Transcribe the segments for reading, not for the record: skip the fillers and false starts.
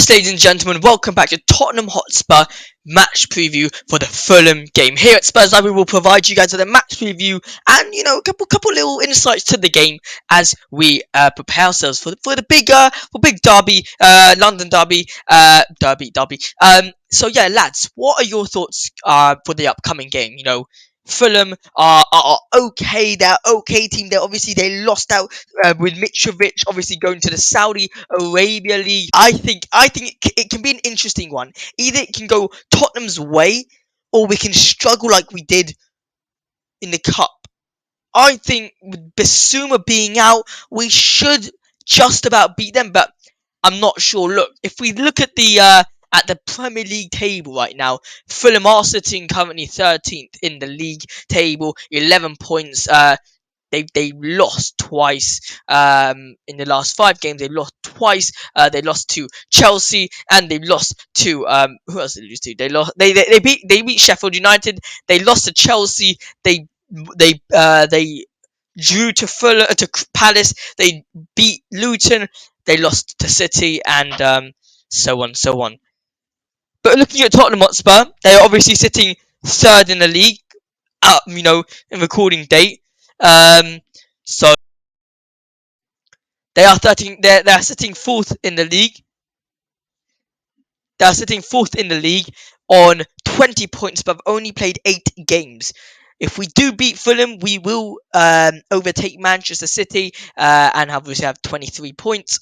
Yes, ladies and gentlemen, welcome back to Tottenham Hotspur match preview for the Fulham game. Here at Spurs Live, we will provide you guys with a match preview and a couple little insights to the game as we prepare ourselves for the big derby, London derby, derby. So yeah, lads, what are your thoughts for the upcoming game? Fulham are okay. They're okay team. They lost out with Mitrovic obviously going to the Saudi Arabia League. I think it can be an interesting one. Either it can go Tottenham's way, or we can struggle like we did in the cup. I think with Basuma being out, we should just about beat them, but I'm not sure. Look, if we look at the Premier League table right now, Fulham are sitting currently 13th in the league table, 11 points. They lost twice in the last 5 games. They lost twice. They lost to Chelsea and they lost to who else did they lose to? They beat Sheffield United. They lost to Chelsea. They drew to Fulham to Palace. They beat Luton. They lost to City and so on so on. But looking at Tottenham Hotspur, they are obviously sitting third in the league. In recording date. So they are 13. They're sitting fourth in the league. They're sitting fourth in the league on 20 points, but have only played 8 games. If we do beat Fulham, we will overtake Manchester City and obviously have 23 points.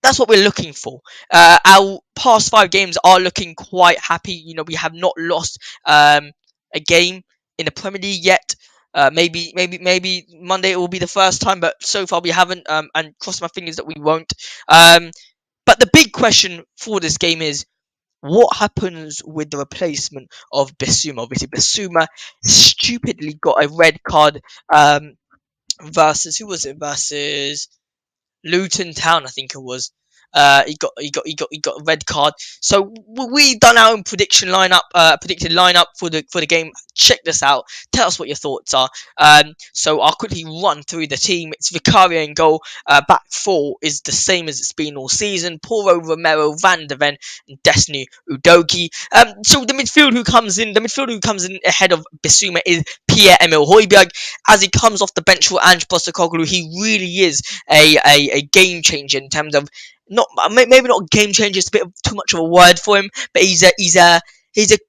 That's what we're looking for. Our past 5 games are looking quite happy. We have not lost a game in the Premier League yet. Maybe Monday it will be the first time, but so far we haven't. And cross my fingers that we won't. But the big question for this game is what happens with the replacement of Bissouma. Obviously, Bissouma stupidly got a red card versus who was it? Versus Luton Town, I think it was. He got a red card. So we done our own predicted lineup for the game. Check this out. Tell us what your thoughts are. So I'll quickly run through the team. It's Vicario in goal. Back four is the same as it's been all season. Porro, Romero, Van de Ven, and Destiny Udogi. So the midfield who comes in ahead of Bissouma is Pierre-Emile Højbjerg. As he comes off the bench for Ange Postecoglou, he really is a game changer in terms of maybe not game changer. It's a bit of too much of a word for him, but he's a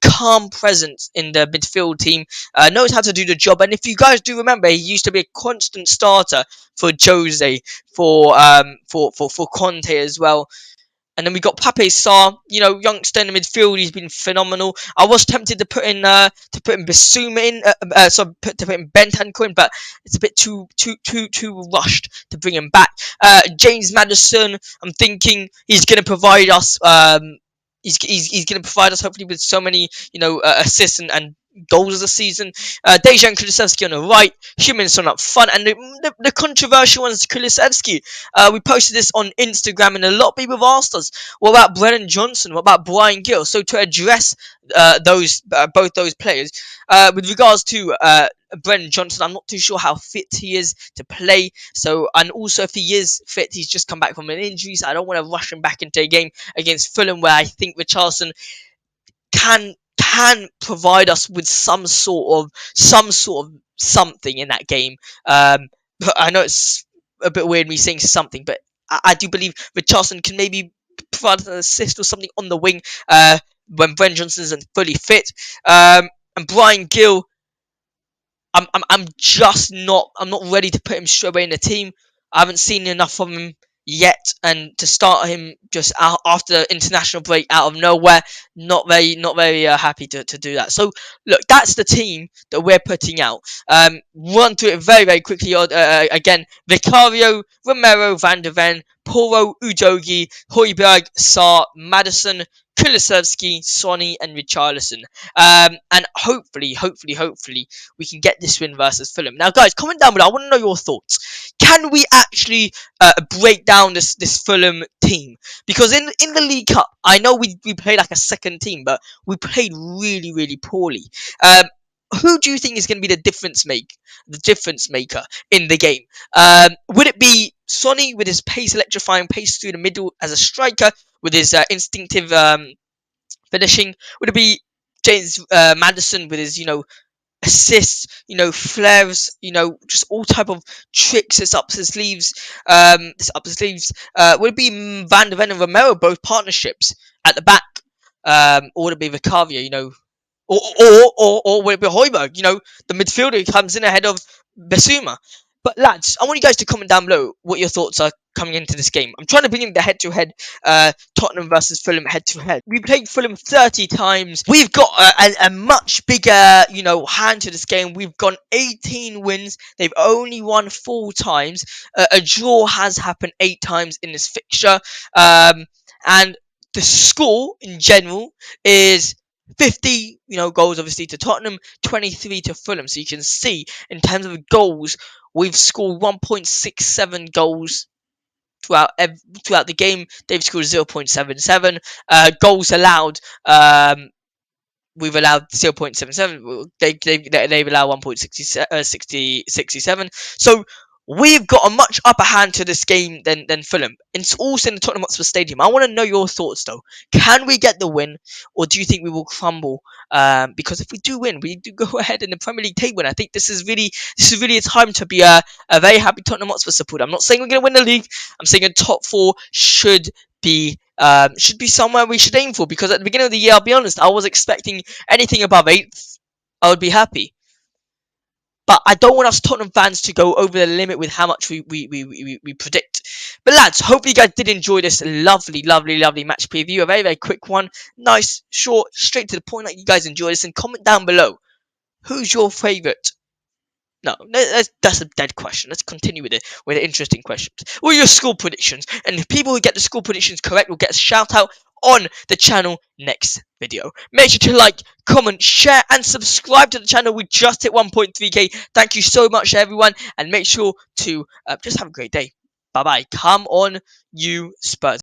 calm presence in the midfield team. Knows how to do the job, and if you guys do remember, he used to be a constant starter for Jose, for Conte as well. And then we got Pape Sarr, youngster in the midfield. He's been phenomenal. I was tempted to put in Bissouma in, to put in Bentancur in, but it's a bit too rushed to bring him back. James Maddison, I'm thinking he's going to provide us. He's going to provide us hopefully with so many assists and goals of the season. Dejan Kulusevski on the right, Huminson up front, and the controversial one is Kulusevski. We posted this on Instagram, and a lot of people have asked us, what about Brennan Johnson? What about Brian Gill? So to address both those players, with regards to Brennan Johnson, I'm not too sure how fit he is to play. So, and also if he is fit, he's just come back from an injury, so I don't want to rush him back into a game against Fulham, where I think Richarlison can provide us with some sort of something in that game. But I know it's a bit weird me saying something, but I do believe Richarlison can maybe provide an assist or something on the wing when Brennan Johnson isn't fully fit. And Brian Gill, I'm not ready to put him straight away in the team. I haven't seen enough from him yet, and to start him just after international break out of nowhere, not very happy to do that. So look, that's the team that we're putting out. Run through it very quickly. Again, Vicario, Romero, Van de Ven, Porro, Udogi, Højbjerg, Sarr, Maddison, Kulusevski, Sonny, and Richarlison. And hopefully, we can get this win versus Fulham. Now, guys, comment down below. I want to know your thoughts. Can we actually break down this Fulham team? Because in the League Cup, I know we played like a second team, but we played really poorly. Who do you think is going to be the difference maker in the game? Would it be Sonny with his electrifying pace through the middle as a striker? with his instinctive finishing? Would it be James Madison with his assists, flares, just all type of tricks that's up his sleeves. Would it be Van de Ven and Romero, both partnerships at the back? Or would it be Vicario, or would it be Højbjerg, the midfielder who comes in ahead of Basuma? But lads, I want you guys to comment down below what your thoughts are coming into this game. I'm trying to bring in the head-to-head, Tottenham versus Fulham head-to-head. We played Fulham 30 times. We've got a much bigger, hand to this game. We've gone 18 wins. They've only won 4 times. A draw has happened 8 times in this fixture. And the score in general is 50, goals obviously to Tottenham, 23 to Fulham. So you can see in terms of goals, we've scored 1.67 goals throughout the game. They've scored 0.77. Goals allowed. We've allowed 0.77. They've allowed 1.67. So we've got a much upper hand to this game than Fulham. It's also in the Tottenham Hotspur Stadium. I want to know your thoughts though. Can we get the win, or do you think we will crumble? Because if we do win, we do go ahead in the Premier League table. And I think this is really a time to be a very happy Tottenham Hotspur supporter. I'm not saying we're going to win the league. I'm saying a top 4 should be somewhere we should aim for, because at the beginning of the year, I'll be honest, I was expecting anything above 8th, I would be happy. But I don't want us Tottenham fans to go over the limit with how much we predict. But lads, hopefully you guys did enjoy this lovely, lovely, lovely match preview. A very, very quick one. Nice, short, straight to the point. Like you guys enjoyed this. And comment down below, who's your favourite? No, that's a dead question. Let's continue with the interesting questions. What are your score predictions? And the people who get the score predictions correct will get a shout out on the channel next video. Make sure to like, comment, share, and subscribe to the channel. We just hit 1.3k. Thank you so much, everyone, and make sure to just have a great day. Bye bye. Come on, you Spurs.